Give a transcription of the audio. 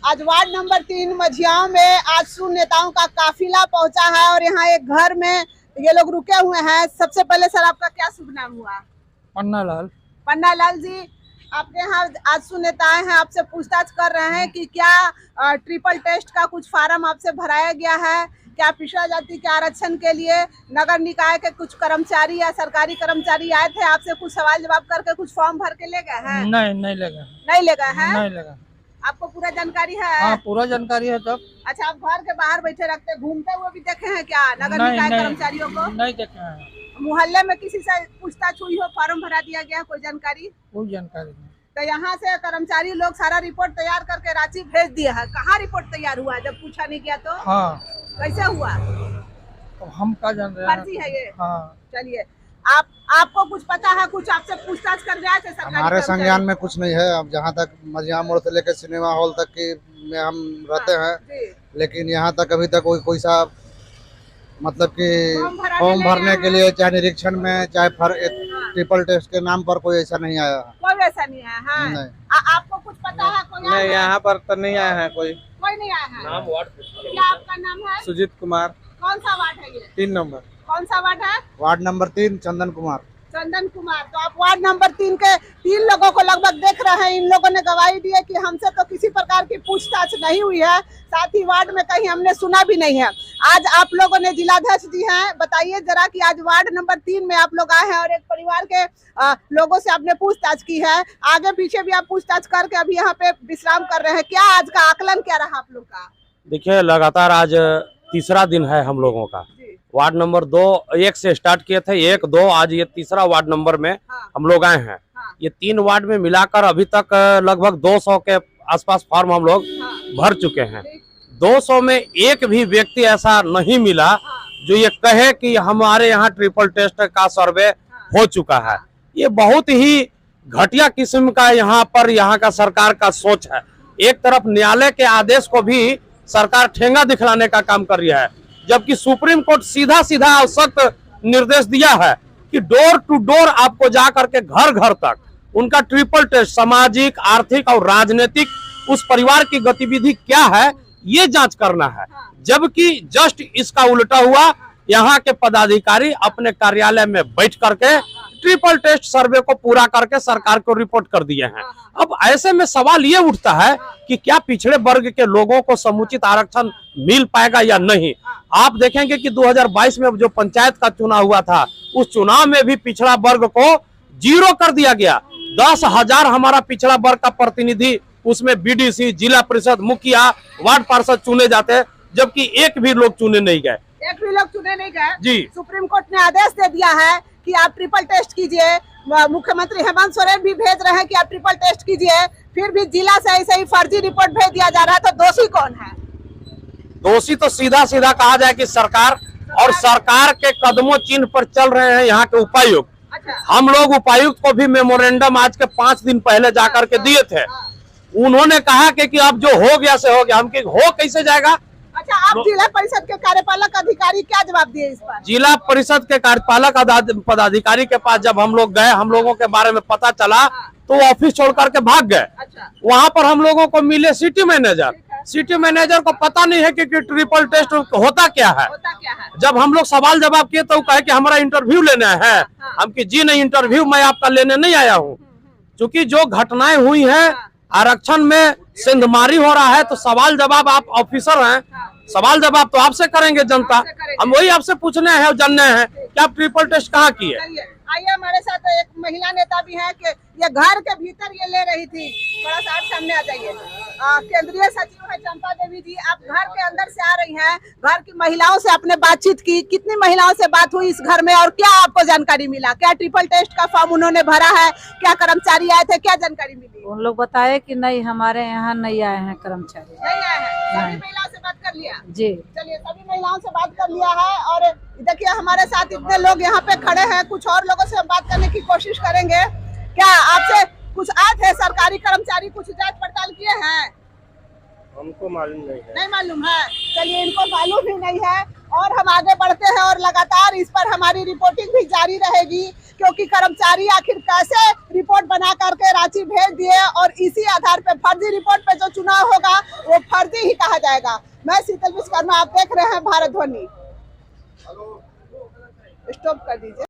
आज ward number 3 मझियाओं में आजसू नेताओं का काफिला पहुंचा है और यहाँ एक घर में ये लोग रुके हुए हैं। सबसे पहले सर आपका क्या शुभ नाम हुआ? पन्ना लाल जी, आपके यहाँ आजसू नेताएं हैं, आपसे पूछताछ कर रहे हैं कि क्या ट्रिपल टेस्ट का कुछ फार्म आपसे भराया गया है? क्या पिछड़ा जाति के आरक्षण के लिए नगर निकाय के कुछ कर्मचारी या सरकारी कर्मचारी आए थे, आपसे कुछ सवाल जवाब करके कुछ फॉर्म भर के ले गए हैं? नहीं लगा। नहीं ले गए हैं? नहीं लगा। आपको पूरा जानकारी है? हाँ, पूरा जानकारी है। तब अच्छा, आप घर के बाहर बैठे रखते घूमते हुए भी देखे हैं क्या नगर निकाय कर्मचारियों को? नहीं देखे हैं। मोहल्ले में किसी से पूछताछ हुई हो, फॉर्म भरा दिया गया, कोई जानकारी? कोई जानकारी नहीं। तो यहाँ से कर्मचारी लोग सारा रिपोर्ट तैयार करके रांची भेज दिया है। कहाँ रिपोर्ट तैयार हुआ जब पूछा नहीं गया तो? हाँ। कैसे हुआ? तो हम क्या जान रहे हैं? फर्जी है ये। हाँ। चलिए, आपको कुछ पता है? कुछ आपसे पूछताछ कर रहा है? हमारे संज्ञान में कुछ नहीं है। अब जहाँ तक मझिया मोड़ से लेकर सिनेमा हॉल तक की में हम रहते हैं, लेकिन यहाँ तक अभी तक कोई सा मतलब कि फॉर्म भरने के लिए चाहे निरीक्षण में चाहे ट्रिपल टेस्ट के नाम पर कोई ऐसा नहीं आया। कोई ऐसा नहीं आया है? नहीं। आपको कुछ पता है? कोई नहीं, यहाँ पर तो नहीं आया है कोई नहीं आया है। नाम वार्ड क्या आपका नाम है? सुजीत कुमार। कौन सा वार्ड है ये? 3 नंबर। कौन सा वार्ड है? Ward number 3 Chandan Kumar. चंदन कुमार, तो आप वार्ड नंबर 3 के 3 लोगों को लगभग देख रहे हैं। इन लोगों ने गवाही दी है कि हमसे तो किसी प्रकार की पूछताछ नहीं हुई है, साथ ही वार्ड में कहीं हमने सुना भी नहीं है। आज आप लोगों ने जिलाध्यक्ष जी हैं, बताइए जरा कि आज वार्ड नंबर 3 में आप लोग आए हैं और एक परिवार के लोगों से आपने पूछताछ की है, आगे पीछे भी आप पूछताछ करके अभी यहाँ पे विश्राम कर रहे हैं। क्या आज का आकलन क्या रहा आप लोग का? देखिए, लगातार आज तीसरा दिन है हम लोगों का। वार्ड नंबर 2 1 से स्टार्ट किए थे, 1, 2, आज ये तीसरा वार्ड नंबर में हम लोग आए हैं। ये 3 वार्ड में मिलाकर अभी तक लगभग 200 के आसपास फॉर्म हम लोग भर चुके हैं। 200 में एक भी व्यक्ति ऐसा नहीं मिला जो ये कहे कि हमारे यहाँ ट्रिपल टेस्ट का सर्वे हो चुका है। ये बहुत ही घटिया किस्म का यहाँ का सरकार का सोच है। एक तरफ न्यायालय के आदेश को भी सरकार ठेंगा दिखलाने का काम कर रही है, जबकि सुप्रीम कोर्ट सीधा सख्त निर्देश दिया है कि डोर टू डोर आपको जा करके घर घर तक उनका ट्रिपल टेस्ट सामाजिक, आर्थिक और राजनीतिक उस परिवार की गतिविधि क्या है ये जांच करना है। जबकि जस्ट इसका उल्टा हुआ, यहाँ के पदाधिकारी अपने कार्यालय में बैठ करके ट्रिपल टेस्ट सर्वे को पूरा करके सरकार को रिपोर्ट कर दिए हैं। अब ऐसे में सवाल ये उठता है कि क्या पिछड़े वर्ग के लोगों को समुचित आरक्षण मिल पाएगा या नहीं। आप देखेंगे कि 2022 में जो पंचायत का चुनाव हुआ था, उस चुनाव में भी पिछड़ा वर्ग को 0 कर दिया गया। 10,000 हमारा पिछड़ा वर्ग का प्रतिनिधि उसमें बीडीसी, जिला परिषद, मुखिया, वार्ड पार्षद चुने जाते, जबकि एक भी लोग चुने नहीं गए। एक भी लोग चुने नहीं गए जी। सुप्रीम कोर्ट ने आदेश दे दिया है कि आप ट्रिपल टेस्ट कीजिए। मुख्यमंत्री हेमंत सोरेन भी भेज रहे हैं कि आप ट्रिपल टेस्ट कीजिए, फिर भी जिला से ऐसे ही फर्जी रिपोर्ट भेज दिया जा रहा है। तो दोषी कौन है? दोषी तो सीधा कहा जाए कि सरकार, और सरकार के कदमों चिन्ह पर चल रहे हैं यहाँ के उपायुक्त। अच्छा। हम लोग उपायुक्त को भी मेमोरेंडम आज के 5 दिन पहले जाकर के दिए थे। उन्होंने कहा कि अब जो हो गया से हो गया। हम हो कैसे जाएगा? अच्छा, आप जिला परिषद के कार्यपालक अधिकारी क्या जवाब दिए इस पर? जिला परिषद के कार्यपालक पदाधिकारी के पास जब हम लोग गए, हम लोगों के बारे में पता चला तो ऑफिस छोड़ करके भाग गए। अच्छा। वहाँ पर हम लोगों को मिले सिटी मैनेजर। सिटी मैनेजर को पता नहीं है कि ट्रिपल टेस्ट होता क्या है। जब हम लोग सवाल जवाब किए तो कहे कि हमारा इंटरव्यू लेना है। हम कि जी नहीं, इंटरव्यू मैं आपका लेने नहीं आया हूँ। क्योंकि जो घटनाएं हुई हैं, आरक्षण में सेंधमारी हो रहा है, तो सवाल जवाब आप ऑफिसर हैं, सवाल जवाब तो आपसे करेंगे जनता। हम वही आपसे पूछने हैं और जानने हैं कि आप ट्रिपल टेस्ट कहाँ किए। आइए, हमारे साथ एक महिला नेता भी है कि ये घर के भीतर ये ले रही थी। थोड़ा सा आप सामने आ जाइए। केंद्रीय सचिव है चंपा देवी जी, आप घर के अंदर से आ रही हैं। घर की महिलाओं से आपने बातचीत की, कितनी महिलाओं से बात हुई इस घर में और क्या आपको जानकारी मिला? क्या ट्रिपल टेस्ट का फॉर्म उन्होंने भरा है? क्या कर्मचारी आए थे? क्या जानकारी मिली? उन लोग बताए कि नहीं, हमारे यहाँ नहीं आए हैं कर्मचारी। नहीं आए हैं? सभी महिलाओं से बात कर लिया? जी। चलिए, सभी महिलाओं से बात कर लिया है। और देखिए, हमारे साथ इतने लोग यहाँ पे खड़े हैं, कुछ और लोगों से हम बात करने की कोशिश करेंगे। क्या आपसे कुछ आए थे सरकारी कर्मचारी, कुछ जांच पड़ताल किए हैं? हमको मालूम नहीं है। नहीं मालूम है? चलिए, इनको मालूम ही नहीं है और हम आगे बढ़ते हैं और लगातार इस पर हमारी रिपोर्टिंग भी जारी रहेगी, क्योंकि कर्मचारी आखिर कैसे रिपोर्ट बना करके रांची भेज दिए और इसी आधार पे फर्जी रिपोर्ट पे जो चुनाव होगा वो फर्जी ही कहा जाएगा। मैं शीतल विश्वकर्मा, आप देख रहे हैं भारत ध्वनि। स्टॉप कर दीजिए।